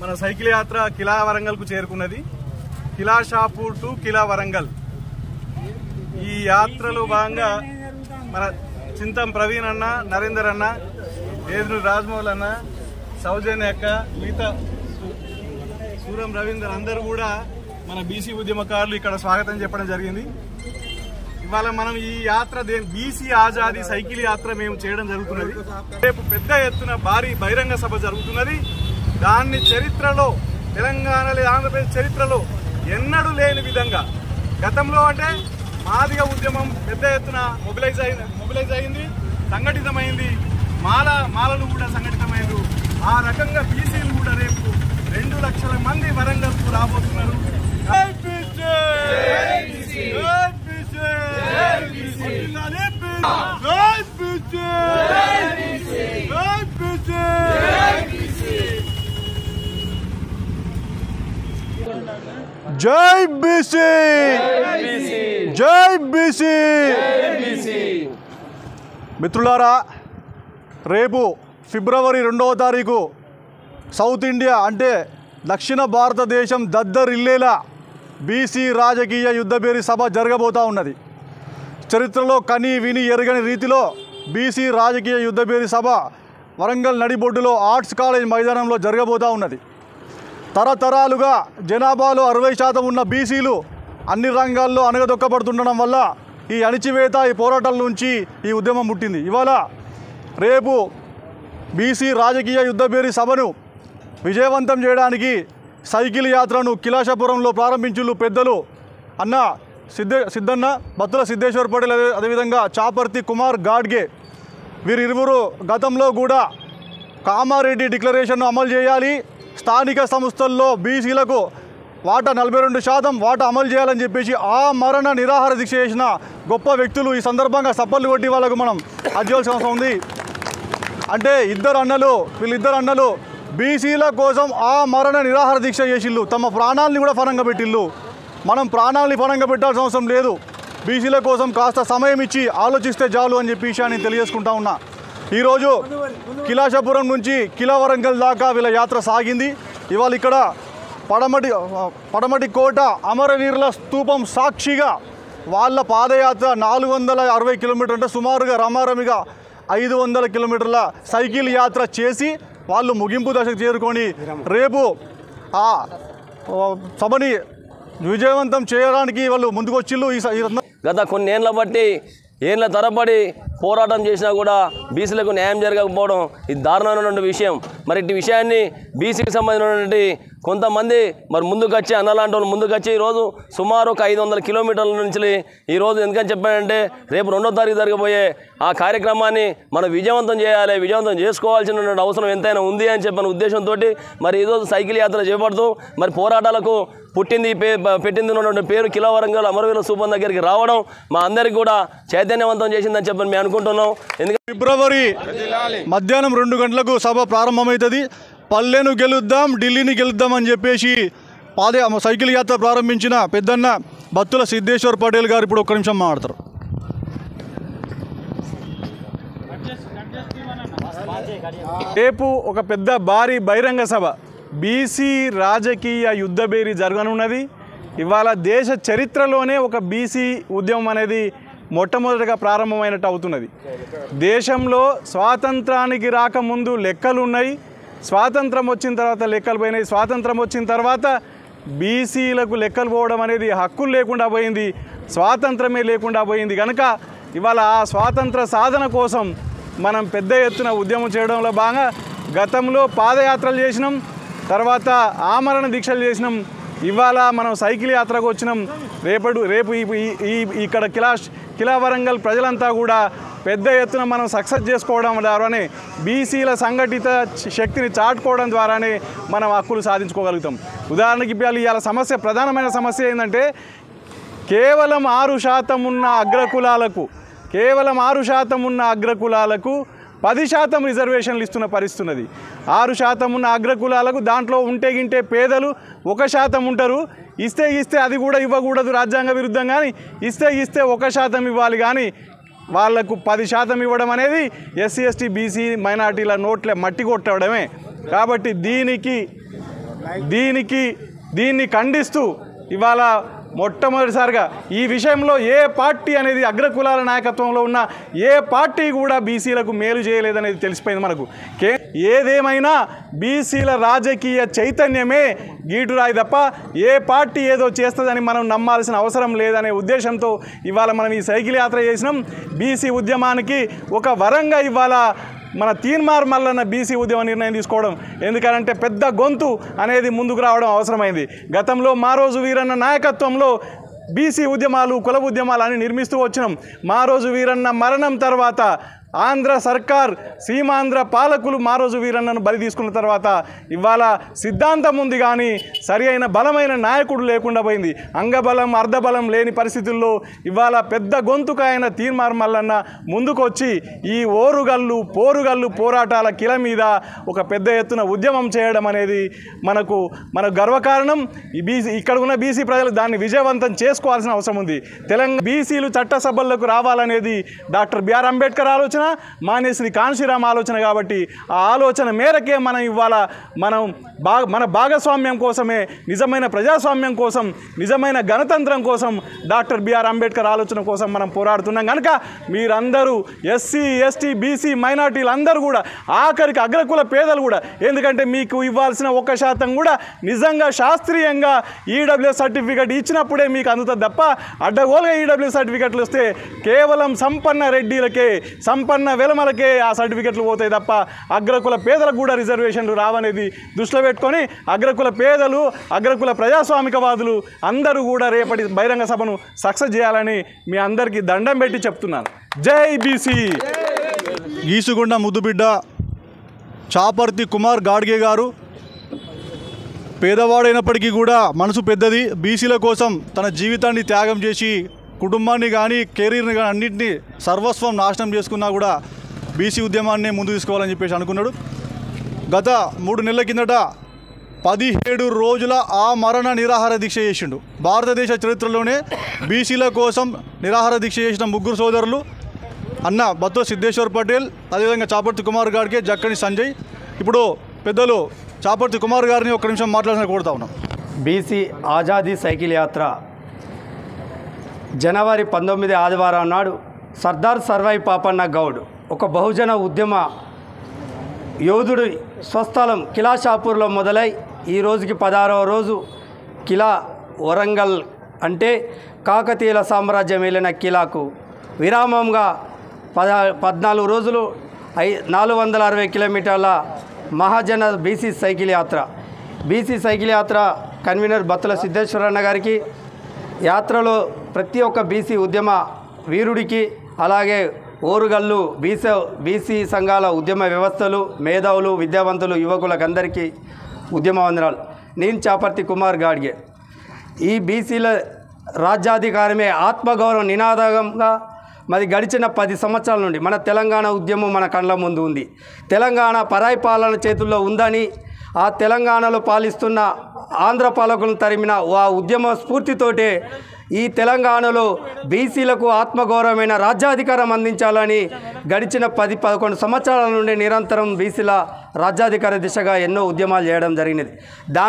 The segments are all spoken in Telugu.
మన సైకిల్ యాత్ర కిలా వరంగల్ కు చేరుకున్నది. కిలా షాపూర్ టు కిలా వరంగల్. ఈ యాత్రలో భాగంగా మన చింతం ప్రవీణ్ అన్న, నరేందర్ అన్న, ఏదురు రాజమౌళి అన్న, సౌజన్య అక్క, మిగతా సూరం రవీందర్ అందరూ కూడా మన బీసీ ఉద్యమకారులు ఇక్కడ స్వాగతం చెప్పడం జరిగింది. ఇవాళ మనం ఈ యాత్ర బీసీ ఆజాదీ సైకిల్ యాత్ర మేము చేయడం జరుగుతున్నది. రేపు పెద్ద ఎత్తున భారీ బహిరంగ సభ జరుగుతున్నది. దాన్ని చరిత్రలో, తెలంగాణ లేదా ఆంధ్రప్రదేశ్ చరిత్రలో ఎన్నడూ లేని విధంగా, గతంలో అంటే మాదిగ ఉద్యమం పెద్ద ఎత్తున మొబిలైజ్ అయింది, సంఘటితమైంది, మాలలు కూడా సంఘటితమైంది. ఆ రకంగా బీసీలు కూడా రేపు 2 లక్షల మంది వరంగల్కు రాబోతున్నారు. జై బీసీ, జై బీసీ. మిత్రులారా, రేపు ఫిబ్రవరి 2వ తారీఖు సౌత్ ఇండియా అంటే దక్షిణ భారతదేశం దద్దరిల్లేలా బీసీ రాజకీయ యుద్ధభేరి సభ జరగబోతూ ఉన్నది. చరిత్రలో కని విని ఎరగని రీతిలో బీసీ రాజకీయ యుద్ధభేరి సభ వరంగల్ నడిబొడ్డులో ఆర్ట్స్ కాలేజ్ మైదానంలో జరగబోతూ ఉన్నది. తరతరాలుగా జనాభాలో 60% ఉన్న బీసీలు అన్ని రంగాల్లో అణగదొక్కబడుతుండడం వల్ల ఈ అణిచివేత, ఈ పోరాటాల నుంచి ఈ ఉద్యమం పుట్టింది. ఇవాళ రేపు బీసీ రాజకీయ యుద్ధభేరి సభను విజయవంతం చేయడానికి సైకిల్ యాత్రను కిలాషపురంలో ప్రారంభించులు పెద్దలు అన్న సిద్ధన్న, బత్తుల సిద్ధేశ్వర్ పటేల్, అదేవిధంగా చాపర్తి కుమార్ గాడ్గే. వీరిరువురు గతంలో కూడా కామారెడ్డి డిక్లరేషన్ను అమలు చేయాలి, స్థానిక సంస్థల్లో బీసీలకు వాటా 42% వాటా అమలు చేయాలని చెప్పేసి మరణ నిరాహార దీక్ష చేసిన గొప్ప వ్యక్తులు. ఈ సందర్భంగా సప్పర్లు కొట్టి వాళ్ళకు మనం అధ్యయవలసిన అవసరం ఉంది. అంటే వీళ్ళిద్దరు అన్నలు బీసీల కోసం మరణ నిరాహార దీక్ష చేసిళ్ళు, తమ ప్రాణాలని కూడా ఫలంగా పెట్టిళ్ళు. మనం ప్రాణాలని ఫలంగా పెట్టాల్సిన అవసరం లేదు, బీసీల కోసం కాస్త సమయం ఇచ్చి ఆలోచిస్తే చాలు అని చెప్పి విషయాన్ని తెలియజేసుకుంటా ఉన్నా. ఈరోజు కిలాషపురం నుంచి కిలా వరంగల్ దాకా వీళ్ళ యాత్ర సాగింది. ఇవాళ ఇక్కడ పడమటి కోట అమరవీరుల స్తూపం సాక్షిగా వాళ్ళ పాదయాత్ర 460 కిలోమీటర్లు, అంటే సుమారుగా రమారమిగా 500 కిలోమీటర్ల సైకిల్ యాత్ర చేసి వాళ్ళు ముగింపు దశకు చేరుకొని రేపు ఆ సభని విజయవంతం చేయడానికి వాళ్ళు ముందుకొచ్చిళ్ళు. గత కొన్ని ఏళ్ళ తరబడి పోరాటం చేసినా కూడా బీసీలకు న్యాయం జరగకపోవడం ఇది దారుణమైనటువంటి విషయం. మరి ఇటు విషయాన్ని బీసీకి సంబంధించినటువంటి కొంతమంది మరి ముందుకొచ్చి అన్నలాంటి వాళ్ళు ముందుకొచ్చి ఈరోజు సుమారు ఒక 500 కిలోమీటర్ల నుంచి ఈరోజు ఎందుకని చెప్పానంటే రేపు 2వ తారీఖు జరగబోయే ఆ కార్యక్రమాన్ని మనం విజయవంతం చేయాలి, విజయవంతం చేసుకోవాల్సినటువంటి అవసరం ఎంతైనా ఉంది అని చెప్పిన ఉద్దేశంతో మరి ఈరోజు సైకిల్ యాత్ర చేపడుతూ మరి పోరాటాలకు పెట్టింది ఉన్నటువంటి పేరు కిలా వరంగల్ అమరవీరుల స్తూపం దగ్గరికి రావడం మా అందరికీ కూడా చైతన్యవంతం చేసిందని చెప్పని మేము అనుకుంటున్నాం. ఎందుకంటే ఫిబ్రవరి మధ్యాహ్నం 2 గంటలకు సభ ప్రారంభమవుతుంది. పల్లెను గెలుద్దాం, ఢిల్లీని గెలుద్దాం అని చెప్పేసి సైకిల్ యాత్ర ప్రారంభించిన పెద్దన్న బత్తుల సిద్ధేశ్వర్ పటేల్ గారు ఇప్పుడు 1 నిమిషం మాట్లాడతారు. రేపు ఒక పెద్ద భారీ బహిరంగ సభ బీసీ రాజకీయ యుద్ధభేరి జరగనున్నది. ఇవాళ దేశ చరిత్రలోనే ఒక బీసీ ఉద్యమం అనేది మొట్టమొదటిగా ప్రారంభమైనట్టు అవుతున్నది. దేశంలో స్వాతంత్రానికి రాకముందు లెక్కలు ఉన్నాయి, స్వాతంత్రం వచ్చిన తర్వాత లెక్కలు పోయినాయి, స్వాతంత్రం వచ్చిన తర్వాత బీసీలకు లెక్కలు పోవడం అనేది హక్కులు లేకుండా పోయింది, స్వాతంత్రమే లేకుండా పోయింది. కనుక ఇవాళ ఆ స్వాతంత్ర సాధన కోసం మనం పెద్ద ఎత్తున ఉద్యమం చేయడంలో భాగంగా గతంలో పాదయాత్రలు చేసినాం, తర్వాత ఆమరణ దీక్షలు చేసినాం, ఇవాళ మనం సైకిల్ యాత్రకు వచ్చినాం. రేపు ఇక్కడ కిలా వరంగల్ ప్రజలంతా కూడా పెద్ద ఎత్తున మనం సక్సెస్ చేసుకోవడం ద్వారానే, బీసీల సంఘటిత శక్తిని చాటుకోవడం ద్వారానే మనం హక్కులు సాధించుకోగలుగుతాం. ఉదాహరణకి ఇవాళ ప్రధానమైన సమస్య ఏంటంటే కేవలం 6% ఉన్న అగ్రకులాలకు 10% రిజర్వేషన్లు ఇస్తున్న పరిస్థితి ఉన్నది. 6% ఉన్న అగ్రకులాలకు దాంట్లో ఉంటే పేదలు 1% ఉంటారు. ఇస్తే అది కూడా ఇవ్వకూడదు రాజ్యాంగ విరుద్ధం, కానీ ఇస్తే 1% ఇవ్వాలి, కానీ వాళ్లకు 10% ఇవ్వడం అనేది ఎస్సీ ఎస్టీ బీసీ మైనార్టీల నోట్లే మట్టి కొట్టడమే. కాబట్టి దీన్ని ఖండిస్తూ ఇవాళ మొట్టమొదటిసారిగా ఈ విషయంలో ఏ పార్టీ అనేది అగ్రకులాల నాయకత్వంలో ఉన్న ఏ పార్టీ కూడా బీసీలకు మేలు చేయలేదనేది తెలిసిపోయింది మనకు. ఏదేమైనా బీసీల రాజకీయ చైతన్యమే గీటురాయి తప్ప ఏ పార్టీ ఏదో చేస్తుందని మనం నమ్మాల్సిన అవసరం లేదనే ఉద్దేశంతో ఇవాళ మనం ఈ సైకిల్ యాత్ర చేసినాం. బీసీ ఉద్యమానికి ఒక వరంగా ఇవాళ మన తీన్మార్ మల్లన్న బీసీ ఉద్యమ నిర్ణయం తీసుకోవడం, ఎందుకంటే పెద్ద గొంతు అనేది ముందుకు రావడం అవసరమైంది. గతంలో మారోజు వీరన్న నాయకత్వంలో బీసీ ఉద్యమాలు కుల ఉద్యమాలు అని నిర్మిస్తూ వచ్చినాం. మారోజు వీరన్న మరణం తర్వాత ఆంధ్ర సర్కార్ సీమాంధ్ర పాలకులు మారోజు వీరన్నను బలి తీసుకున్న తర్వాత ఇవాళ సిద్ధాంతం ఉంది, కానీ సరి అయిన బలమైన నాయకుడు లేకుండా పోయింది. అంగబలం అర్ధబలం లేని పరిస్థితుల్లో ఇవాళ పెద్ద గొంతుకైన తీన్మార్ మల్లన్న ముందుకొచ్చి ఈ పోరుగల్లు పోరాటాల కిల మీద ఒక పెద్ద ఎత్తున ఉద్యమం చేయడం అనేది మనకు గర్వకారణం. ఇక్కడ ఉన్న బీసీ ప్రజలు దాన్ని విజయవంతం చేసుకోవాల్సిన అవసరం ఉంది. తెలంగాణ బీసీలు చట్టసభలకు రావాలనేది డాక్టర్ బిఆర్ అంబేద్కర్ ఆలోచన, మానేశ్రీ కాన్షీరామ్ ఆలోచన. కాబట్టి ఆ ఆలోచన మేరకే మనం ఇవాళ మన భాగస్వామ్యం కోసమే, నిజమైన ప్రజాస్వామ్యం కోసం, నిజమైన గణతంత్రం కోసం, డాక్టర్ బిఆర్ అంబేద్కర్ ఆలోచన కోసం మనం పోరాడుతున్నాం. కనుక మీరందరూ ఎస్సీ ఎస్టీ బీసీ మైనార్టీలు అందరూ కూడా, ఆఖరికి అగ్రకుల పేదలు కూడా, ఎందుకంటే మీకు ఇవ్వాల్సిన 1% కూడా నిజంగా శాస్త్రీయంగా ఈడబ్ల్యూఎస్ సర్టిఫికెట్ ఇచ్చినప్పుడే మీకు అందుతుంది తప్ప అడ్డగోలుగా ఈడబ్ల్యూఎస్ సర్టిఫికెట్లు వస్తే కేవలం సంపన్న రెడ్డిలకే సంపన్న వెలమలకే ఆ సర్టిఫికెట్లు పోతాయి తప్ప అగ్రకుల పేదలకు కూడా రిజర్వేషన్లు రావనేది దృష్టిలో పెట్టుకొని అగ్రకుల పేదలు అగ్రకుల ప్రజాస్వామికవాదులు అందరూ కూడా రేపటి బహిరంగ సభను సక్సెస్ చేయాలని మీ అందరికీ దండం పెట్టి చెప్తున్నాను. జై బీసీ. గీసుగుండ ముద్దుబిడ్డ చాపర్తి కుమార్ గాడ్గే గారు పేదవాడైనప్పటికీ కూడా మనసు పెద్దది. బీసీల కోసం తన జీవితాన్ని త్యాగం చేసి కుటుంబాన్ని కానీ కెరీర్ని కానీ అన్నింటినీ సర్వస్వం నాశనం చేసుకున్నా కూడా బీసీ ఉద్యమాన్ని ముందు తీసుకోవాలని చెప్పేసి అనుకున్నాడు. గత 3 నెలల కిందట 17 రోజుల మరణ నిరాహార దీక్ష చేసిండు. భారతదేశ చరిత్రలోనే బీసీల కోసం నిరాహార దీక్ష చేసిన 3 సోదరులు అన్న బత్తో సిద్ధేశ్వర్ పటేల్, అదేవిధంగా చాపర్తి కుమార్ గారికి, జక్కని సంజయ్. ఇప్పుడు పెద్దలు చాపర్తి కుమార్ గారిని 1 నిమిషం మాట్లాడాలని కోరుతా ఉన్నాం. బీసీ ఆజాదీ సైకిల్ యాత్ర జనవరి 19 ఆదివారం నాడు సర్దార్ సర్వై పాపన్న గౌడ్ ఒక బహుజన ఉద్యమ యోధుడు స్వస్థలం కిలా షాపూర్లో మొదలై ఈ రోజుకి 16వ రోజు కిలా వరంగల్ అంటే కాకతీయుల సామ్రాజ్యం వెళ్ళిన కిలాకు విరామంగా 14 రోజులు 460 కిలోమీటర్ల మహాజన బీసీ సైకిల్ యాత్ర కన్వీనర్ బత్తుల సిద్ధేశ్వరన్న గారికి, యాత్రలో ప్రతి ఒక్క బీసీ ఉద్యమ వీరుడికి, అలాగే ఓరుగల్లు బీసీ సంఘాల ఉద్యమ వ్యవస్థలు, మేధావులు, విద్యావంతులు, యువకులకు అందరికీ ఉద్యమ వందనాలు. నేను చాపర్తి కుమార్ గాడ్గే. ఈ బీసీల రాజ్యాధికారమే ఆత్మగౌరవ నినాదంగా మరి గడిచిన 10 సంవత్సరాల నుండి మన తెలంగాణ ఉద్యమం మన కళ్ళ ముందు ఉంది. తెలంగాణ పరాయి పాలన చేతుల్లో ఉందని, ఆ తెలంగాణలో పాలిస్తున్న ఆంధ్ర పాలకులను తరిమిన ఆ ఉద్యమ స్ఫూర్తితోటే ఈ తెలంగాణలో బీసీలకు ఆత్మగౌరవమైన రాజ్యాధికారం అందించాలని గడిచిన 10-11 సంవత్సరాల నుండి నిరంతరం బీసీల రాజ్యాధికార దిశగా ఎన్నో ఉద్యమాలు చేయడం జరిగినది.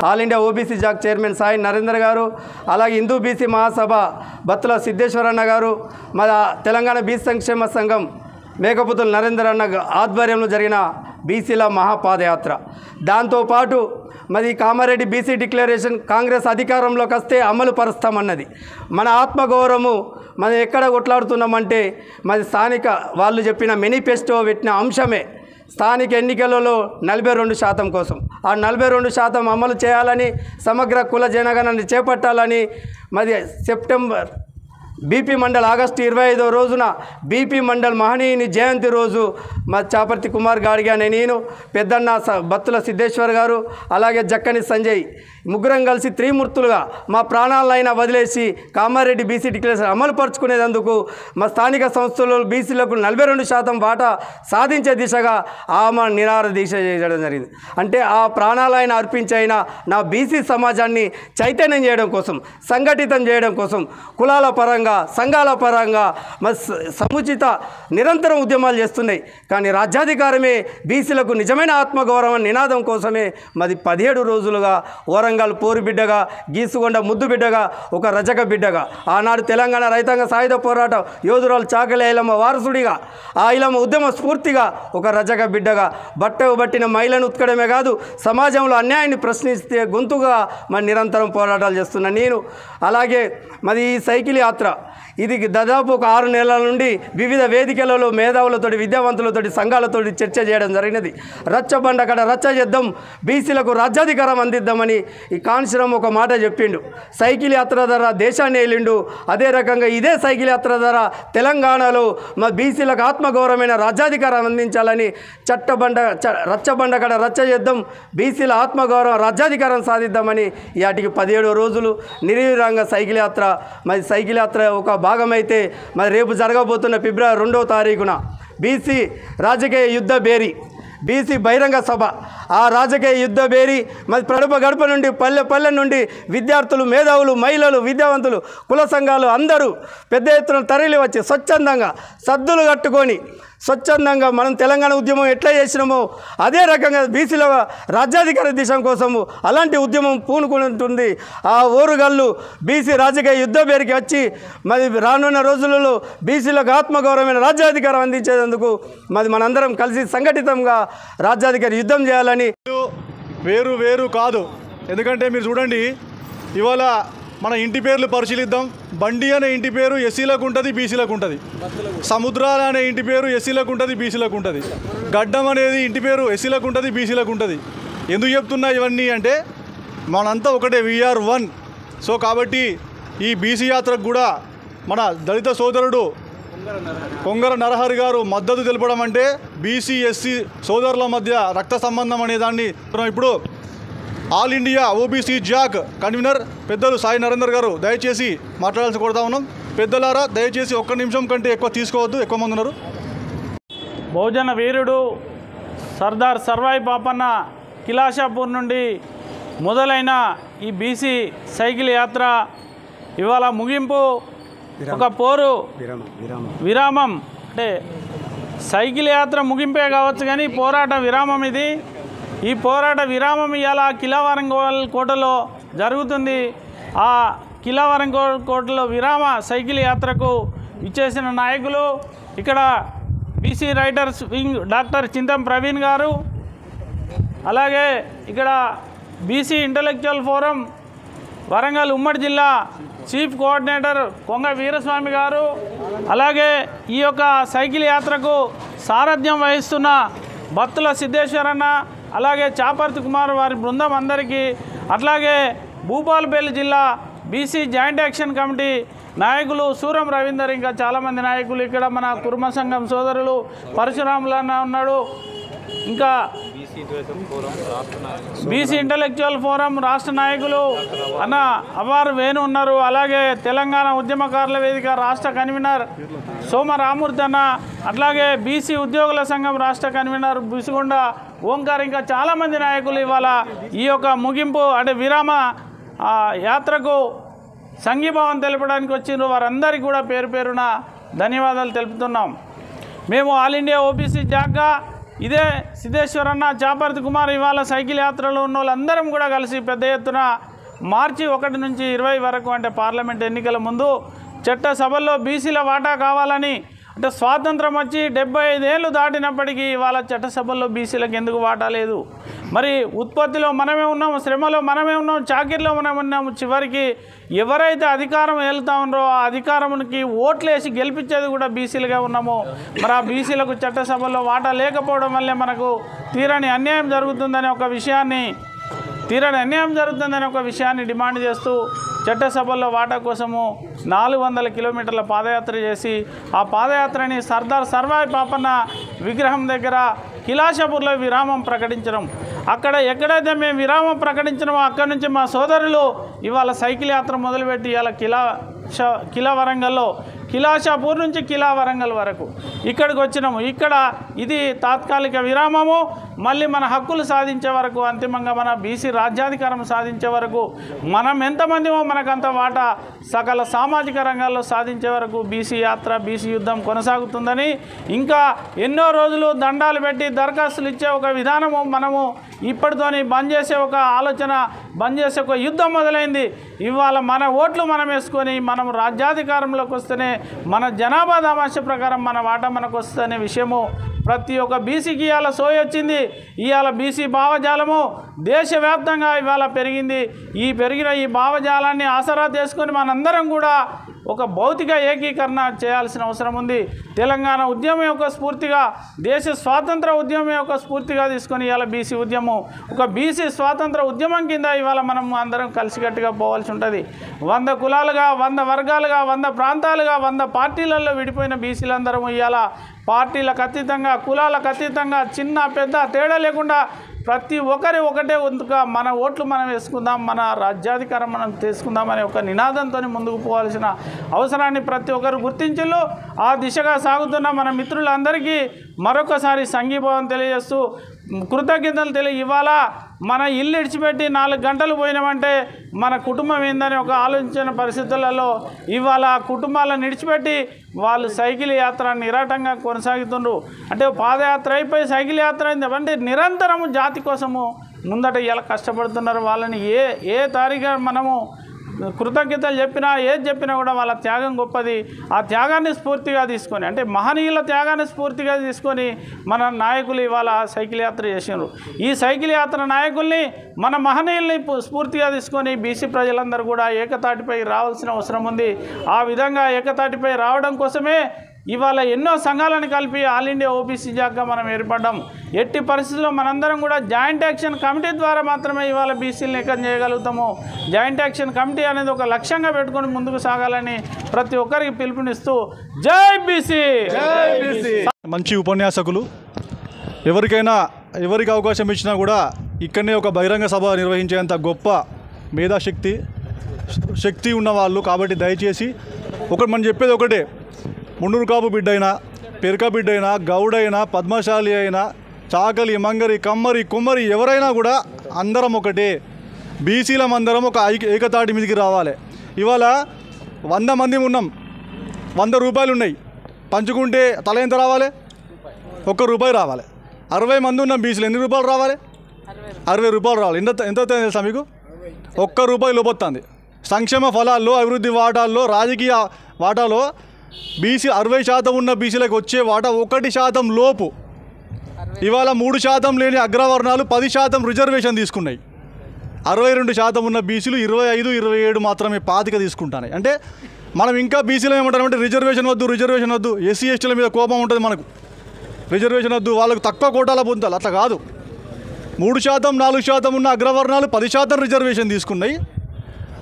All India OBC Jack chairman Sai Narender గారు, అలాగే హిందూ బీసీ మహాసభ బత్తుల సిద్ధేశ్వరన్న గారు, మన తెలంగాణ బీసీ సంక్షేమ సంఘం మేకపుతుల నరేందర్ అన్న ఆధ్వర్యంలో జరిగిన బీసీల మహాపాదయాత్ర. దాంతోపాటు మరి కామారెడ్డి బీసీ డిక్లరేషన్ కాంగ్రెస్ అధికారంలోకి వస్తే అమలు పరుస్తామన్నది. మన ఆత్మగౌరవము మనం ఎక్కడ కొట్లాడుతున్నామంటే మరి స్థానిక వాళ్ళు చెప్పిన మేనిఫెస్టో పెట్టిన అంశమే స్థానిక ఎన్నికలలో 42% కోసం. ఆ 42% అమలు చేయాలని, సమగ్ర కుల జనగణన చేపట్టాలని మరి సెప్టెంబర్ బీపీ మండల్ ఆగస్టు 25వ రోజున బీపీ మండల్ మహనీయుని జయంతి రోజు మా చాపర్తి కుమార్ గాడ్గే అనే నేను, పెద్దన్న బత్తుల సిద్ధేశ్వర్ గారు, అలాగే జక్కని సంజయ్ ముగ్గురం కలిసి త్రిమూర్తులుగా మా ప్రాణాలైనా వదిలేసి కామారెడ్డి బీసీ డిక్లరేషన్ అమలు పరుచుకునేందుకు మా స్థానిక సంస్థలు బీసీలకు 42% వాటా సాధించే దిశగా ఆమె నిరాహార దీక్ష చేయడం జరిగింది. అంటే ఆ ప్రాణాలైనా అర్పించైనా నా బీసీ సమాజాన్ని చైతన్యం చేయడం కోసం, సంఘటితం చేయడం కోసం కులాల పరంగా సంఘాల పరంగా సముచిత నిరంతరం ఉద్యమాలు చేస్తున్నాయి. కానీ రాజ్యాధికారమే బీసీలకు నిజమైన ఆత్మగౌరవం నినాదం కోసమే మాది 17 రోజులుగా వరంగల్ పోరు బిడ్డగా, గీసుగొండ ముద్దు బిడ్డగా, ఒక రజక బిడ్డగా, ఆనాడు తెలంగాణ రైతాంగ సాయుధ పోరాట యోధురాలు చాకలి ఐలమ్మ వారసుడిగా, ఆ ఐలమ్మ ఉద్యమ స్ఫూర్తిగా ఒక రజక బిడ్డగా బట్టకు బట్టిన మహిళను ఉత్కడమే కాదు సమాజంలో అన్యాయాన్ని ప్రశ్నిస్తే గొంతుగా మరి నిరంతరం పోరాటాలు చేస్తున్నా నేను. అలాగే మరి ఈ సైకిల్ యాత్ర ఇది దాదాపు ఒక 6 నెలల నుండి వివిధ వేదికలలో మేధావులతోటి, విద్యావంతులతోటి, సంఘాలతోటి చర్చ చేయడం జరిగినది. రచ్చబండ కడ రచ్చ చేద్దాం, బీసీలకు రాజ్యాధికారం అందిద్దామని ఈ కాన్శీరామ్ ఒక మాట చెప్పిండు. సైకిల్ యాత్ర ద్వారా దేశాన్ని ఏలిండు. అదే రకంగా ఇదే సైకిల్ యాత్ర ద్వారా తెలంగాణలో మా బీసీలకు ఆత్మగౌరవమైన రాజ్యాధికారం అందించాలని రచ్చబండ కడ రచ్చ చేద్దాం, బీసీల ఆత్మగౌరవం రాజ్యాధికారం సాధిద్దామని వాటికి 17 రోజులు నిర్విరాంగ సైకిల్ యాత్ర. మరి సైకిల్ యాత్ర ఒక భాగమైతే మరి రేపు జరగబోతున్న ఫిబ్రవరి 2వ తారీఖున బీసీ రాజకీయ యుద్ధ బేరీ, బీసీ బహిరంగ సభ, ఆ రాజకీయ యుద్ధ బేరీ మరి గడప నుండి పల్లె నుండి విద్యార్థులు, మేధావులు, మహిళలు, విద్యావంతులు, కుల సంఘాలు అందరూ పెద్ద ఎత్తున తరలి వచ్చి స్వచ్ఛందంగా సద్దులు కట్టుకొని స్వచ్ఛందంగా మనం తెలంగాణ ఉద్యమం ఎట్లా చేసినామో అదే రకంగా బీసీల రాజ్యాధికార దిశ కోసము అలాంటి ఉద్యమం పూనుకుంటుంది. ఆ ఓరుగల్లు బీసీ రాజకీయ యుద్ధ పేరుకి వచ్చి మరి రానున్న రోజులలో బీసీలకు ఆత్మగౌరవమైన రాజ్యాధికారం అందించేందుకు మరి మనందరం కలిసి సంఘటితంగా రాజ్యాధికార యుద్ధం చేయాలని. వేరు కాదు, ఎందుకంటే మీరు చూడండి ఇవాళ మన ఇంటి పేర్లు పరిశీలిద్దాం. బండి అనే ఇంటి పేరు ఎస్సీలకు ఉంటుంది, బీసీలకు ఉంటుంది. సముద్రాలు అనే ఇంటి పేరు ఎస్సీలకు ఉంటుంది, బీసీలకు ఉంటుంది. గడ్డం అనేది ఇంటి పేరు ఎస్సీలకు ఉంటుంది, బీసీలకు ఉంటుంది. ఎందుకు చెప్తున్నా ఇవన్నీ అంటే మనంతా ఒకటే, వీఆర్ వన్. సో కాబట్టి ఈ బీసీ యాత్రకు కూడా మన దళిత సోదరుడు కొంగర నరహరి గారు మద్దతు తెలపడం అంటే బీసీ ఎస్సీ సోదరుల మధ్య రక్త సంబంధం అనే దాన్ని ఇప్పుడు all India OBC Jack convener పెద్దలు సాయి నరేందర్ గారు దయచేసి మాట్లాడాల్సి కోరుతా ఉన్నాం. పెద్దలారా దయచేసి 1 నిమిషం కంటే ఎక్కువ తీసుకోవద్దు, ఎక్కువ మంది ఉన్నారు. బహుజన వీరుడు సర్దార్ సర్వాయి పాపన్న కిలాషాపూర్ నుండి మొదలైన ఈ బీసీ సైకిల్ యాత్ర ఇవాళ ముగింపు, ఒక పోరు విరామం. అంటే సైకిల్ యాత్ర ముగింపే కావచ్చు కానీ పోరాట విరామం ఇది. ఈ పోరాట విరామం ఇవాళ కిలావరంగల్ కోటలో జరుగుతుంది. ఆ కిలావరంగల్ కోటలో విరామ సైకిల్ యాత్రకు ఇచ్చేసిన నాయకులు ఇక్కడ BC writers wing doctor Chintam Praveen గారు, అలాగే ఇక్కడ బీసీ ఇంటలెక్చువల్ ఫోరం వరంగల్ ఉమ్మడి జిల్లా చీఫ్ కోఆర్డినేటర్ కొంగ వీరస్వామి గారు, అలాగే ఈ యొక్క సైకిల్ యాత్రకు సారథ్యం వహిస్తున్న బత్తుల సిద్ధేశ్వరన్న, అలాగే చాపర్తి కుమార్ వారి బృందం అందరికీ, అట్లాగే భూపాలపల్లి జిల్లా బీసీ జాయింట్ యాక్షన్ కమిటీ నాయకులు సూరం రవీందర్, ఇంకా చాలామంది నాయకులు, ఇక్కడ మన కుర్మ సంఘం సోదరులు పరశురాములన్న ఉన్నాడు, ఇంకా బీసీ ఇంటలెక్చువల్ ఫోరం రాష్ట్ర నాయకులు అన్న అవార్ వేణు ఉన్నారు, అలాగే తెలంగాణ ఉద్యమకారుల వేదిక రాష్ట్ర కన్వీనర్ సోమ రామూర్తి అన్న, అట్లాగే బీసీ ఉద్యోగుల సంఘం రాష్ట్ర కన్వీనర్ బిసుగొండ ఓంకార్, ఇంకా చాలామంది నాయకులు ఇవాళ ఈ యొక్క ముగింపు అంటే విరామ యాత్రకు సంఘీభావం తెలపడానికి వచ్చిన వారందరికీ కూడా పేరు పేరున ధన్యవాదాలు తెలుపుతున్నాం. మేము ఆల్ ఇండియా ఓబీసీ జాగ్గా ఇదే సిద్ధేశ్వరన్న, చాపర్తి కుమార్ ఇవాళ సైకిల్ యాత్రలో ఉన్న వాళ్ళందరం కూడా కలిసి పెద్ద ఎత్తున మార్చి 1 నుంచి 20 వరకు అంటే పార్లమెంట్ ఎన్నికల ముందు చట్టసభల్లో బీసీల వాటా కావాలని, అంటే స్వాతంత్రం వచ్చి 75 ఏళ్ళు దాటినప్పటికీ ఇవాళ చట్టసభల్లో బీసీలకు ఎందుకు వాటా లేదు? మరి ఉత్పత్తిలో మనమే ఉన్నాము, శ్రమలో మనమే ఉన్నాం, చాకిరిలో మనమే ఉన్నాము. చివరికి ఎవరైతే అధికారం వెళ్తా ఉన్నారో ఆ అధికారానికి ఓట్లు వేసి గెలిపించేది కూడా బీసీలుగా ఉన్నాము. మరి ఆ బీసీలకు చట్టసభల్లో వాటా లేకపోవడం వల్లే మనకు తీరని అన్యాయం జరుగుతుందనే ఒక విషయాన్ని డిమాండ్ చేస్తూ చట్టసభల్లో వాటా కోసము 400 కిలోమీటర్ల పాదయాత్ర చేసి ఆ పాదయాత్రని సర్దార్ సర్వాయి పాపన్న విగ్రహం దగ్గర కిలాషాపూర్లో విరామం ప్రకటించడం. అక్కడ ఎక్కడైతే మేము విరామం ప్రకటించినామో అక్కడి నుంచి మా సోదరులు ఇవాళ సైకిల్ యాత్ర మొదలుపెట్టి ఇవాళ కిలా వరంగల్లో కిలాషాపూర్ నుంచి కిలా వరంగల్ వరకు ఇక్కడికి వచ్చినాము. ఇక్కడ ఇది తాత్కాలిక విరామము. మళ్ళీ మన హక్కులు సాధించే వరకు, అంతిమంగా మన బీసీ రాజ్యాధికారం సాధించే వరకు, మనం ఎంతమందిమో మనకంత వాటా సకల సామాజిక రంగాల్లో సాధించే వరకు బీసీ యాత్ర, బీసీ యుద్ధం కొనసాగుతుందని, ఇంకా ఎన్నో రోజులు దండాలు పెట్టి దరఖాస్తులు ఇచ్చే ఒక విధానము మనము ఇప్పటితోని బంద్ చేసే ఒక ఆలోచన, బంద్ చేసే ఒక యుద్ధం మొదలైంది. ఇవాళ మన ఓట్లు మనం వేసుకొని మనం రాజ్యాధికారంలోకి వస్తేనే మన జనాభా దామాష ప్రకారం మన వాటా మనకు వస్తుందనే విషయము ప్రతి ఒక్క బీసీకి ఇవాళ సోయి వచ్చింది. ఇవాళ బీసీ భావజాలము దేశవ్యాప్తంగా ఇవాళ పెరిగింది. పెరిగిన ఈ భావజాలాన్ని ఆసరా చేసుకొని మనందరం కూడా ఒక భౌతిక ఏకీకరణ చేయాల్సిన అవసరం ఉంది. తెలంగాణ ఉద్యమం యొక్క స్ఫూర్తిగా, దేశ స్వాతంత్ర ఉద్యమం యొక్క స్ఫూర్తిగా తీసుకొని ఇవాళ బీసీ ఉద్యమం ఒక బీసీ స్వాతంత్ర ఉద్యమం కింద ఇవాళ మనం అందరం కలిసికట్టుగా పోవాల్సి ఉంటుంది. 100 కులాలుగా, 100 వర్గాలుగా, 100 ప్రాంతాలుగా, 100 పార్టీలలో విడిపోయిన బీసీలందరం ఇవాళ పార్టీలకు అతీతంగా, కులాలకు అతీతంగా, చిన్న పెద్ద తేడా లేకుండా ప్రతి ఒక్కరి ఒకటే వంతుగా మన ఓట్లు మనం వేసుకుందాం, మన రాజ్యాధికారం మనం తీసుకుందాం అనే ఒక నినాదంతో ముందుకు పోవాల్సిన అవసరాన్ని ప్రతి ఒక్కరు గుర్తించిళ్ళు. ఆ దిశగా సాగుతున్న మన మిత్రులందరికీ మరొకసారి సంఘీభావం తెలియజేస్తూ కృతజ్ఞతలు ఇవాళ మన ఇల్లు ఇడిచిపెట్టి 4 గంటలు పోయినామంటే మన కుటుంబం ఏందని ఒక ఆలోచించిన పరిస్థితులలో ఇవాళ కుటుంబాలను విడిచిపెట్టి వాళ్ళు సైకిల్ యాత్ర నిరాటంగా కొనసాగుతుండ్రు. అంటే పాదయాత్ర అయిపోయి సైకిల్ యాత్ర అయింది అంటే నిరంతరము జాతి కోసము ముందట ఇలా కష్టపడుతున్నారు. వాళ్ళని ఏ తారీఖు మనము కృతజ్ఞతలు చెప్పినా, ఏది చెప్పినా కూడా వాళ్ళ త్యాగం గొప్పది. ఆ త్యాగాన్ని స్ఫూర్తిగా తీసుకొని, అంటే మహనీయుల త్యాగాన్ని స్ఫూర్తిగా తీసుకొని మన నాయకులు ఇవాళ సైకిల్ యాత్ర చేసినారు. ఈ సైకిల్ యాత్ర నాయకుల్ని, మన మహనీయుల్ని స్ఫూర్తిగా తీసుకొని బీసీ ప్రజలందరూ కూడా ఏకతాటిపై రావాల్సిన అవసరం ఉంది. ఆ విధంగా ఏకతాటిపై రావడం కోసమే ఇవాళ ఎన్నో సంఘాలను కలిపి ఆల్ ఇండియా ఓబీసీ జాగా మనం ఏర్పడ్డాం. ఎట్టి పరిస్థితుల్లో మనందరం కూడా జాయింట్ యాక్షన్ కమిటీ ద్వారా మాత్రమే ఇవాళ బీసీలను ఏకం చేయగలుగుతాము. జాయింట్ యాక్షన్ కమిటీ అనేది ఒక లక్ష్యంగా పెట్టుకొని ముందుకు సాగాలని ప్రతి ఒక్కరికి పిలుపునిస్తూ జై బీసీ. మంచి ఉపన్యాసకులు, ఎవరికి అవకాశం ఇచ్చినా కూడా ఇక్కడనే ఒక బహిరంగ సభ నిర్వహించేంత గొప్ప శక్తి ఉన్నవాళ్ళు. కాబట్టి దయచేసి మనం చెప్పేది ఒకటే, మున్నూరు కాపు బిడ్డైనా, పెరక బిడ్డైనా, గౌడైనా, పద్మశాలి అయినా, చాకలి, మంగరి, కమ్మరి, కుమ్మరి ఎవరైనా కూడా అందరం ఒకటే. బీసీలం అందరం ఒక ఏకతాటి మీదకి రావాలి. ఇవాళ 100 మంది ఉన్నాం, 100 రూపాయలు ఉన్నాయి, పంచుకుంటే తల ఎంత రావాలి? ₹1 రావాలి. 60 మంది ఉన్నాం బీసీలు, ఎన్ని రూపాయలు రావాలి? 60 రూపాయలు రావాలి. ఎంత తెలుసా మీకు? ₹1 లోపొస్తుంది. సంక్షేమ ఫలాల్లో, అభివృద్ధి వాటాల్లో, రాజకీయ వాటాలో బీసీ 60% ఉన్న బీసీలకు వచ్చే వాటా 1% లోపు. ఇవాళ 3% లేని అగ్రవర్ణాలు 10% రిజర్వేషన్ తీసుకున్నాయి. 62% ఉన్న బీసీలు 25, 27 మాత్రమే 25 తీసుకుంటాయి. అంటే మనం ఇంకా బీసీలో ఏమంటారంటే రిజర్వేషన్ వద్దు. ఎస్సీ ఎస్టీల మీద కోపం ఉంటుంది మనకు, రిజర్వేషన్ వద్దు, వాళ్ళకు తక్కువ కోటాల పొందాలి. అట్లా కాదు. 3%, 4% ఉన్న అగ్రవర్ణాలు 10% రిజర్వేషన్ తీసుకున్నాయి.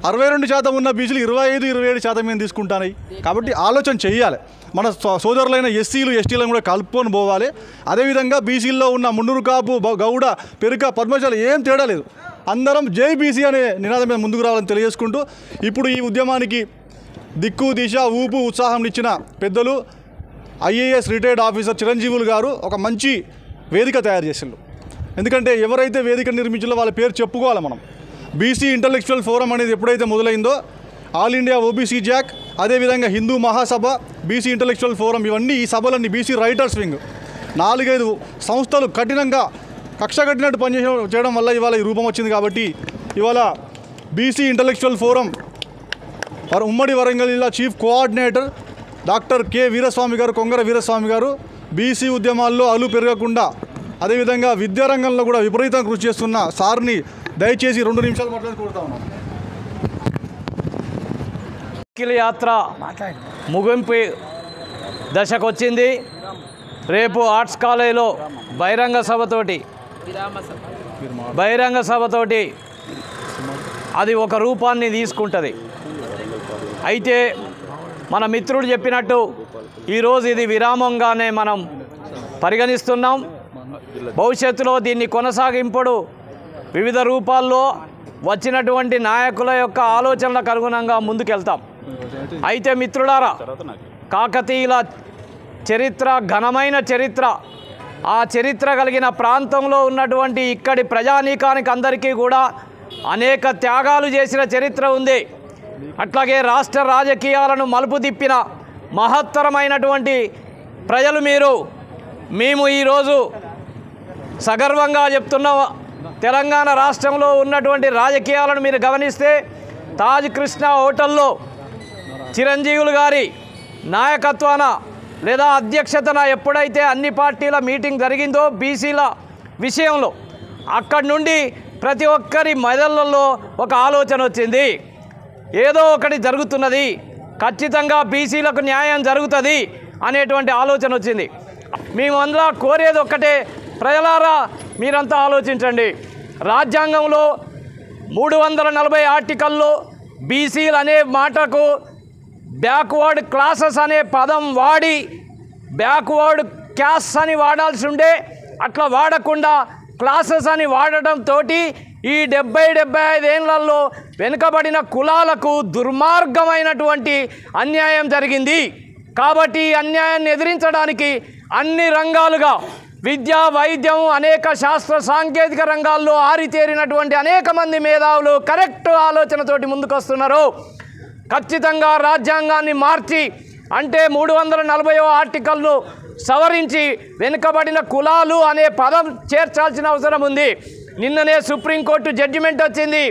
62% ఉన్న బీసీలు 25, 27% మీద తీసుకుంటాయి. కాబట్టి ఆలోచన చేయాలి. మన సోదరులైన ఎస్సీలు, ఎస్టీలను కూడా కలుపుకొని పోవాలి. అదేవిధంగా బీసీల్లో ఉన్న మున్నూరు కాపు, గౌడ, పెరుక, పద్మశాలి ఏం తేడా లేదు. అందరం జై బీసీ అనే నినాదం మీద ముందుకు రావాలని తెలియజేసుకుంటూ, ఇప్పుడు ఈ ఉద్యమానికి దిక్కు, దిశ, ఊపు, ఉత్సాహం ఇచ్చిన పెద్దలు IAS రిటైర్డ్ ఆఫీసర్ చిరంజీవులు గారు ఒక మంచి వేదిక తయారు చేసిండ్రు. ఎందుకంటే ఎవరైతే వేదిక నిర్మించాలో వాళ్ళ పేరు చెప్పుకోవాలి మనం. బీసీ ఇంటలెక్చువల్ ఫోరం అనేది ఎప్పుడైతే మొదలైందో, ఆల్ ఇండియా ఓబీసీ జాక్, అదేవిధంగా Hindu Mahasabha, BC intellectual forum, ఇవన్నీ ఈ సభలన్నీ బీసీ రైటర్స్ వింగ్ 4-5 సంస్థలు కఠినంగా కక్ష కట్టినట్టు చేయడం వల్ల ఇవాళ ఈ రూపం వచ్చింది. కాబట్టి ఇవాళ బీసీ ఇంటలెక్చువల్ ఫోరం ఉమ్మడి వరంగల్ జిల్లా chief coordinator doctor K Veeraswamy గారు, కొంగర వీరస్వామి గారు బీసీ ఉద్యమాల్లో అలు పెరగకుండా, అదేవిధంగా విద్యారంగంలో కూడా విపరీతంగా కృషి చేస్తున్న సార్ని దయచేసి 2 నిమిషాలు మాట్లాడి కోరుతా ఉన్నాను. సైకిల్ యాత్ర ముగింపు దశకొచ్చింది. రేపు ఆర్ట్స్ కాలేజీలో బహిరంగ సభతోటి అది ఒక రూపాన్ని తీసుకుంటుంది. అయితే మన మిత్రుడు చెప్పినట్టు ఈరోజు ఇది విరామంగానే మనం పరిగణిస్తున్నాం. భవిష్యత్తులో దీన్ని కొనసాగింపుడు వివిధ రూపాల్లో వచ్చినటువంటి నాయకుల యొక్క ఆలోచనలకు అనుగుణంగా ముందుకెళ్తాం. అయితే మిత్రులారా, కాకతీయుల చరిత్ర ఘనమైన చరిత్ర. ఆ చరిత్ర కలిగిన ప్రాంతంలో ఉన్నటువంటి ఇక్కడి ప్రజానీకానికి అందరికీ కూడా అనేక త్యాగాలు చేసిన చరిత్ర ఉంది. అట్లాగే రాష్ట్ర రాజకీయాలను మలుపు తిప్పిన మహత్తరమైనటువంటి ప్రజలు మీరు. మేము ఈరోజు సగర్వంగా చెప్తున్న తెలంగాణ రాష్ట్రంలో ఉన్నటువంటి రాజకీయాలను మీరు గమనిస్తే తాజ్ కృష్ణ హోటల్లో చిరంజీవులు గారి నాయకత్వాన లేదా అధ్యక్షతన ఎప్పుడైతే అన్ని పార్టీల మీటింగ్ జరిగిందో బీసీల విషయంలో, అక్కడి నుండి ప్రతి ఒక్కరి మెదళ్ళల్లో ఒక ఆలోచన వచ్చింది. ఏదో ఒకటి జరుగుతున్నది, ఖచ్చితంగా బీసీలకు న్యాయం జరుగుతుంది అనేటువంటి ఆలోచన వచ్చింది. మేము అందులో కోరేది ఒక్కటే, ప్రజలారా మీరంతా ఆలోచించండి. రాజ్యాంగంలో 340 ఆర్టికల్లో బీసీలు అనే మాటకు బ్యాక్వర్డ్ క్లాసెస్ అనే పదం వాడి బ్యాక్వర్డ్ క్యాస్ట్ అని వాడాల్సి ఉండే, అట్లా వాడకుండా క్లాసెస్ అని వాడటంతో ఈ 70-75 ఏళ్లలో వెనుకబడిన కులాలకు దుర్మార్గమైనటువంటి అన్యాయం జరిగింది. కాబట్టి ఈ అన్యాయాన్ని ఎదిరించడానికి అన్ని రంగాలుగా విద్య, వైద్యం, అనేక శాస్త్ర సాంకేతిక రంగాల్లో ఆరితేరినటువంటి అనేక మంది మేధావులు కరెక్ట్ ఆలోచనతోటి ముందుకొస్తున్నారు. ఖచ్చితంగా రాజ్యాంగాన్ని మార్చి, అంటే 340వ ఆర్టికల్ను సవరించి వెనుకబడిన కులాలు అనే పదం చేర్చాల్సిన అవసరం ఉంది. నిన్ననే సుప్రీంకోర్టు జడ్జిమెంట్ వచ్చింది.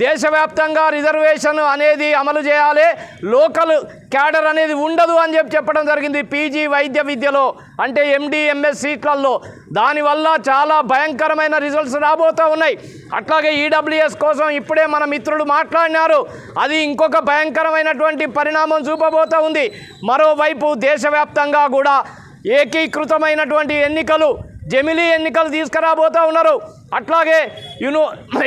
దేశవ్యాప్తంగా రిజర్వేషన్ అనేది అమలు చేయాలి, లోకల్ క్యాడర్ అనేది ఉండదు అని చెప్పడం జరిగింది పీజీ వైద్య విద్యలో, అంటే ఎండి ఎంఎస్ సీట్లలో. దానివల్ల చాలా భయంకరమైన రిజల్ట్స్ రాబోతూ ఉన్నాయి. అట్లాగే ఈడబ్ల్యూఎస్ కోసం ఇప్పుడే మన మిత్రులు మాట్లాడినారు, అది ఇంకొక భయంకరమైనటువంటి పరిణామం చూపబోతూ ఉంది. మరోవైపు దేశవ్యాప్తంగా కూడా ఏకీకృతమైనటువంటి ఎన్నికలు, జమిలీ ఎన్నికలు తీసుకురాబోతూ ఉన్నారు. అట్లాగే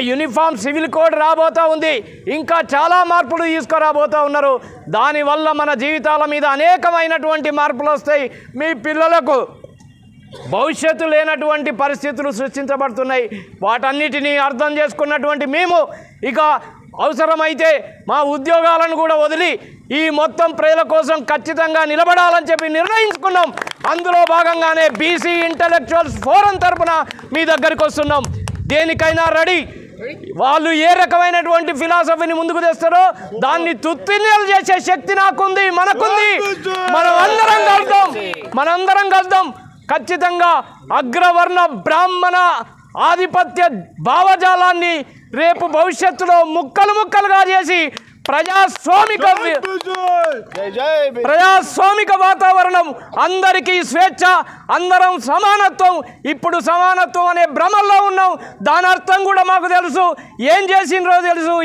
యూనిఫామ్ సివిల్ కోడ్ రాబోతూ ఉంది. ఇంకా చాలా మార్పులు తీసుకురాబోతూ ఉన్నారు. దానివల్ల మన జీవితాల మీద అనేకమైనటువంటి మార్పులు వస్తాయి. మీ పిల్లలకు భవిష్యత్తు లేనటువంటి పరిస్థితులు సృష్టించబడుతున్నాయి. వాటన్నిటినీ అర్థం చేసుకున్నటువంటి మేము ఇక అవసరమైతే మా ఉద్యోగాలను కూడా వదిలి ఈ మొత్తం ప్రజల కోసం ఖచ్చితంగా నిలబడాలని చెప్పి నిర్ణయించుకున్నాం. అందులో భాగంగానే బీసీ ఇంటలెక్చువల్స్ ఫోరం తరపున మీ దగ్గరికి వస్తున్నాం. దేనికైనా రెడీ. వాళ్ళు ఏ రకమైనటువంటి ఫిలాసఫీని ముందుకు తెస్తారో దాన్ని తుత్తిన్యాలు చేసే శక్తి నాకుంది, మనకుంది. మనందరం కలుద్దాం. ఖచ్చితంగా అగ్రవర్ణ బ్రాహ్మణ ఆధిపత్య భావజాలాన్ని రేపు భవిష్యత్తులో ముక్కలుగా చేసి ప్రజాస్వామిక వాతావరణం, అందరికీ స్వేచ్ఛ, అందరం సమానత్వం. ఇప్పుడు సమానత్వం అనే భ్రమల్లో ఉన్నాం. దాని అర్థం కూడా మాకు తెలుసు, ఏం చేసిండ్రో తెలుసు,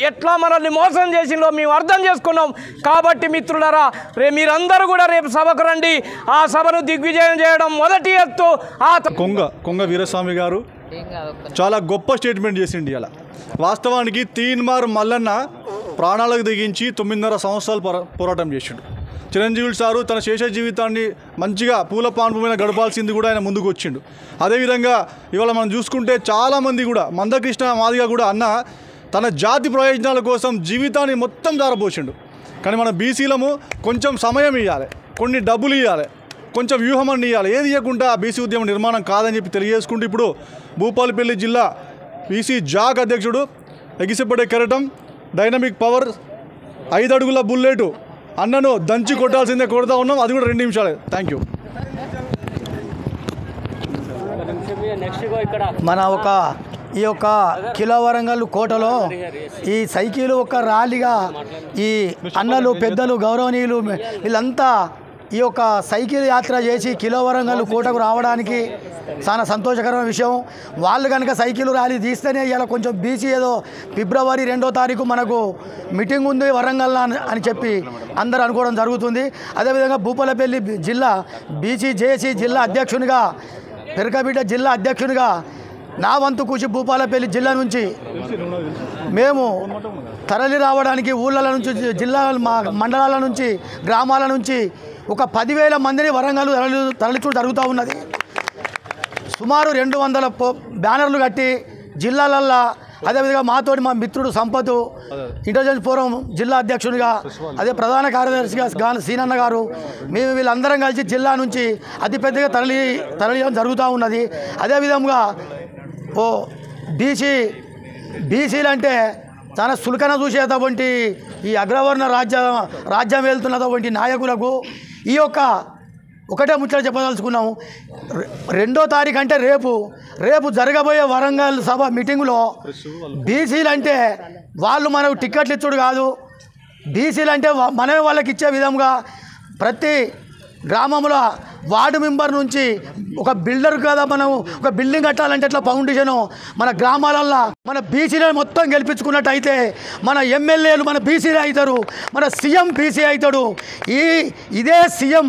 ఎట్లా మనల్ని మోసం చేసిండ్రో మేము అర్థం చేసుకున్నాం. కాబట్టి మిత్రులారా, మీరందరూ కూడా రేపు సభకు రండి. ఆ సభను దిగ్విజయం చేయడం మొదటి ఎత్తు. కొంగ వీరస్వామి గారు చాలా గొప్ప స్టేట్మెంట్ చేసిండి. అలా వాస్తవానికి తీన్మార్ మల్లన్న ప్రాణాలకు దిగించి 9.5 సంవత్సరాలు పోరాటం చేసిండు. చిరంజీవి సారు తన శేష జీవితాన్ని మంచిగా పూల పాన్పు మీద గడపాల్సింది కూడా ఆయన ముందుకు వచ్చిండు. అదేవిధంగా ఇవాళ మనం చూసుకుంటే చాలామంది కూడా మందకృష్ణ మాదిగా కూడా అన్న తన జాతి ప్రయోజనాల కోసం జీవితాన్ని మొత్తం జారపోసిండు. కానీ మన బీసీలము కొంచెం సమయం ఇవ్వాలి, కొన్ని డబ్బులు ఇవ్వాలి, కొంచెం వ్యూహం అని ఇవ్వాలి. ఏది ఇవ్వకుండా బీసీ ఉద్యమ నిర్మాణం కాదని చెప్పి తెలియజేసుకుంటూ ఇప్పుడు భూపాలపల్లి జిల్లా బీసీ జాగ్ అధ్యక్షుడు ఎగిసిపడే కెరటం, డైనమిక్ పవర్, 5 అడుగుల బుల్లెట్ అన్నను దంచి కొట్టాల్సిందే కొడతా ఉన్నాం. అది కూడా 2 నిమిషాలే. Thank you. మన ఈ యొక్క కిలో వరంగల్ కోటలో ఈ సైకిల్ ఒక ర్యాలీగా ఈ అన్నలు, పెద్దలు, గౌరవనీయులు వీళ్ళంతా ఈ యొక్క సైకిల్ యాత్ర చేసి కిలో వరంగల్ కోటకు రావడానికి చాలా సంతోషకరమైన విషయం. వాళ్ళు కనుక సైకిల్ ర్యాలీ తీస్తేనే ఇలా కొంచెం బీసీ ఏదో ఫిబ్రవరి 2వ తారీఖు మనకు మీటింగ్ ఉంది వరంగల్ అని చెప్పి అందరూ అనుకోవడం జరుగుతుంది. అదేవిధంగా భూపాలపల్లి జిల్లా బీసీ జేఏసీ జిల్లా అధ్యక్షునిగా, పెరకబిడ్డ జిల్లా అధ్యక్షునిగా నా వంతు కృషి భూపాలపల్లి జిల్లా నుంచి మేము తరలి రావడానికి ఊళ్ళ నుంచి, జిల్లా మండలాల నుంచి, గ్రామాల నుంచి ఒక 10,000 మందిని వరంగల్ తరలించడం జరుగుతూ ఉన్నది. సుమారు 200 బ్యానర్లు కట్టి జిల్లాలల్లో, అదేవిధంగా మాతోటి మా మిత్రుడు సంపత్ ఇంటెలిజెన్స్ ఫోరం జిల్లా అధ్యక్షుడిగా, అదే ప్రధాన కార్యదర్శిగా సీనన్న గారు, మేము వీళ్ళందరం కలిసి జిల్లా నుంచి అతిపెద్దగా తరలియడం జరుగుతూ ఉన్నది. అదేవిధంగా బీసీలు అంటే చాలా సులకన చూసేటువంటి ఈ అగ్రవర్ణ రాజ్యం వెళ్తున్నటువంటి నాయకులకు ఈ యొక్క ఒకటే ముచ్చట చెప్పదలుచుకున్నాము. 2వ తారీఖు అంటే రేపు జరగబోయే వరంగల్ సభ మీటింగులో బీసీలు అంటే వాళ్ళు మనకు టిక్కెట్లు ఇచ్చుడు కాదు, బీసీలు అంటే మనమే వాళ్ళకి ఇచ్చే విధంగా ప్రతి గ్రామంలో వార్డు మెంబర్ నుంచి ఒక బిల్డర్ కదా, మనం ఒక బిల్డింగ్ కట్టాలంటే ఎట్లా ఫౌండేషను మన గ్రామాలల్లో మన బీసీలను మొత్తం గెలిపించుకున్నట్టయితే మన ఎమ్మెల్యేలు మన బీసీలే అవుతారు, మన సీఎం బీసీ అవుతాడు. ఇదే సీఎం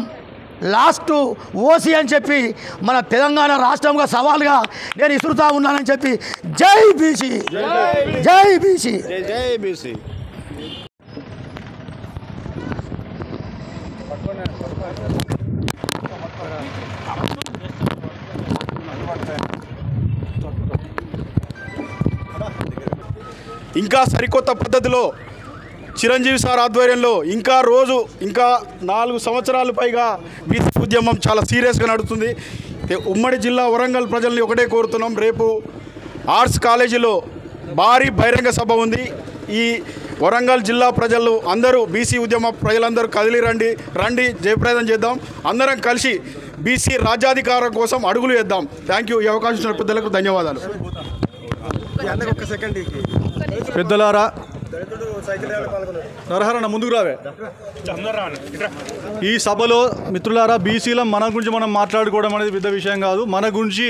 లాస్ట్ ఓసీ అని చెప్పి మన తెలంగాణ రాష్ట్రంగా సవాల్గా నేను ఇసురుతా ఉన్నానని చెప్పి జై బీసీ, జై బీసీ, జై బీసీ. ఇంకా సరికొత్త పద్ధతిలో చిరంజీవి సార్ ఆధ్వర్యంలో ఇంకా 4 సంవత్సరాలు పైగా బీసీ ఉద్యమం చాలా సీరియస్గా నడుస్తుంది. ఉమ్మడి జిల్లా వరంగల్ ప్రజల్ని ఒకటే కోరుతున్నాం, రేపు ఆర్ట్స్ కాలేజీలో భారీ బహిరంగ సభ ఉంది. ఈ వరంగల్ జిల్లా ప్రజలు అందరూ, బీసీ ఉద్యమ ప్రజలందరూ కదిలి రండి జయప్రదం చేద్దాం. అందరం కలిసి బీసీ రాజ్యాధికారం కోసం అడుగులు వేద్దాం. Thank you. ఈ అవకాశం ఇచ్చిన పెద్దలకు ధన్యవాదాలు. పెద్దలారా, నరహరణ ముందుకు రావే. ఈ సభలో మిత్రులారా, బీసీల మన గురించి మనం మాట్లాడుకోవడం అనేది పెద్ద విషయం కాదు. మన గురించి,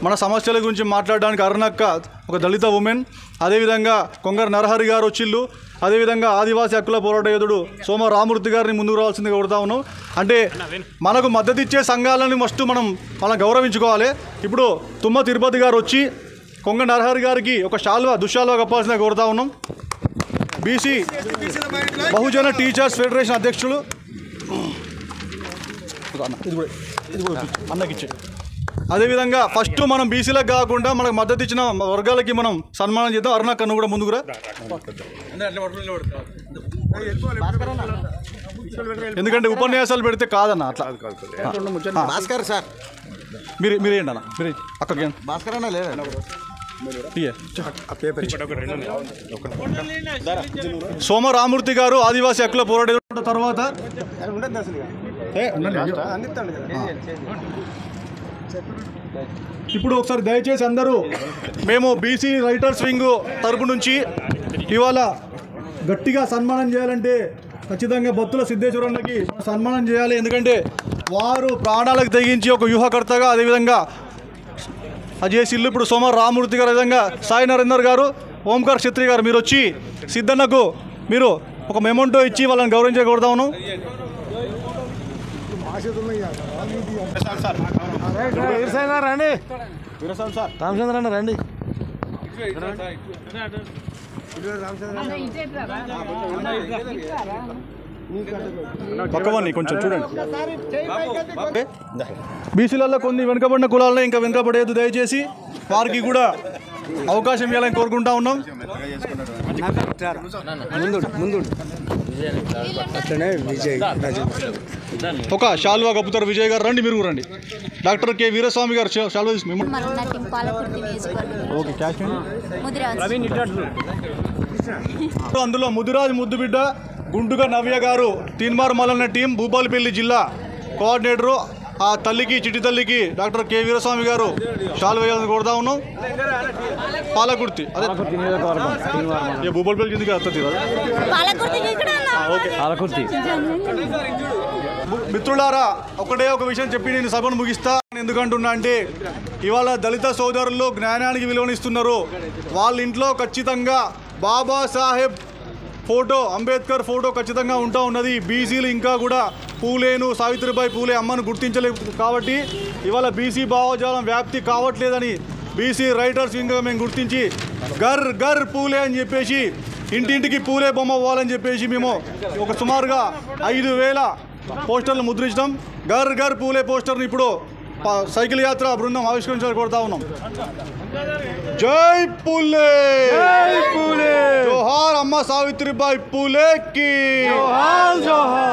మన సమస్యల గురించి మాట్లాడడానికి అరుణక్క ఒక దళిత ఉమెన్, అదేవిధంగా కొంగర నరహరి గారు వచ్చిళ్ళు, అదేవిధంగా ఆదివాసీ హక్కుల పోరాట యోధుడు సోమ రామూర్తి గారిని ముందుకు రావాల్సిందిగా కోరుతా ఉన్నాం. అంటే మనకు మద్దతు ఇచ్చే సంఘాలని ఫస్ట్ మనం గౌరవించుకోవాలి. ఇప్పుడు తుమ్మ తిరుపతి గారు వచ్చి కొంగ నరహరి గారికి ఒక దుశ్శాల్వా కప్పాల్సిందిగా కోరుతా ఉన్నాం. బీసీ బహుజన టీచర్స్ ఫెడరేషన్ అధ్యక్షులు అన్నకిచ్చే. అదేవిధంగా ఫస్ట్ మనం బీసీలకు కాకుండా మనకు మద్దతు ఇచ్చిన వర్గాలకి మనం సన్మానం చేద్దాం. అరుణాకన్ను కూడా ముందుకురా, ఎందుకంటే ఉపన్యాసాలు పెడితే కాదన్న అట్లా. భాస్కర్ సార్ మీరు ఏంటి అన్న, మీరు అక్కడికి భాస్కర్ అన్న లేదా సోమ రామూర్తి గారు ఆదివాసీ హక్కుల పోరాట తర్వాత ఇప్పుడు ఒకసారి దయచేసి అందరూ, మేము బీసీ రైటర్స్ వింగ్ తరపు నుంచి ఇవాళ గట్టిగా సన్మానం చేయాలంటే ఖచ్చితంగా బత్తుల సిద్ధేశ్వరన్నకి సన్మానం చేయాలి. ఎందుకంటే వారు ప్రాణాలకు తెగించి ఒక వ్యూహకర్తగా, అదేవిధంగా అజయశిల్లు, ఇప్పుడు సోమ రామూర్తి గారు, విధంగా సాయి నరేందర్ గారు, ఓంకార్ క్షత్రి గారు, మీరు వచ్చి సిద్ధన్నకు మీరు ఒక మెమోంటో ఇచ్చి వాళ్ళని గౌరవించకూడదాను. రామచంద్ర రండి. పక్కవన్నీ కొంచెం చూడండి. బీసీలలో కొన్ని వెనుకబడిన కులాలను ఇంకా వెనుకబడేది, దయచేసి వారికి కూడా అవకాశం ఇవ్వాలని కోరుకుంటా ఉన్నాం. ఒక శాల్వా కప్పుతారు విజయ్ గారు, రండి మీరు రండి. డాక్టర్ కె వీరస్వామి గారు శాల్వా అందులో ముదిరాజు ముద్దుబిడ్డ గుంటుగా నవ్య గారు, తీన్మార్ మల్లన్న టీం, భూపాలపల్లి జిల్లా కోఆర్డినేటరు. ఆ తల్లికి, చిట్టి తల్లికి డాక్టర్ కె వీరస్వామి గారు షాల్ వేయాలని కోరుతా ఉన్నాం. పాలకుర్తి, అదే భూపాలపల్లి కిందకి వస్తుంది కదా. ఓకే మిత్రులారా, ఒకటే ఒక విషయం చెప్పి నేను సభను ముగిస్తా. ఎందుకంటున్నా అంటే ఇవాళ దళిత సోదరులు జ్ఞానానికి విలువనిస్తున్నారు. వాళ్ళ ఇంట్లో ఖచ్చితంగా బాబాసాహెబ్ ఫోటో, అంబేద్కర్ ఫోటో ఖచ్చితంగా ఉంటా ఉన్నది. బీసీలు ఇంకా కూడా పూలేను, సావిత్రిబాయి పూలే అమ్మను గుర్తించలేదు కాబట్టి ఇవాళ బీసీ భావజాలం వ్యాప్తి కావట్లేదని బీసీ రైటర్స్ ఇంకా మేము గుర్తించి గర్ గర్ పూలే అని చెప్పేసి ఇంటింటికి పూలే బొమ్మ పోవాలని చెప్పేసి మేము ఒక సుమారుగా 5,000 పోస్టర్లు ముద్రించడం. గర్ గర్ పూలే పోస్టర్ని ఇప్పుడు సైకిల్ యాత్ర బృందం ఆవిష్కరించాలని కోరుతా ఉన్నాం. జై పూలే, జోహార్ అమ్మ సావిత్రిబాయి పూలేకి,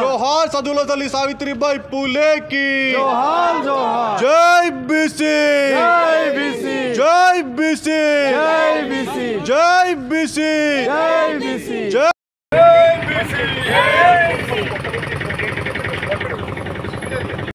జోహార్ సదుల తల్లి సావిత్రిబాయి పూలేకి, జై బీసీ, జై బీసీ, జై బీసీ, జై బీసీ.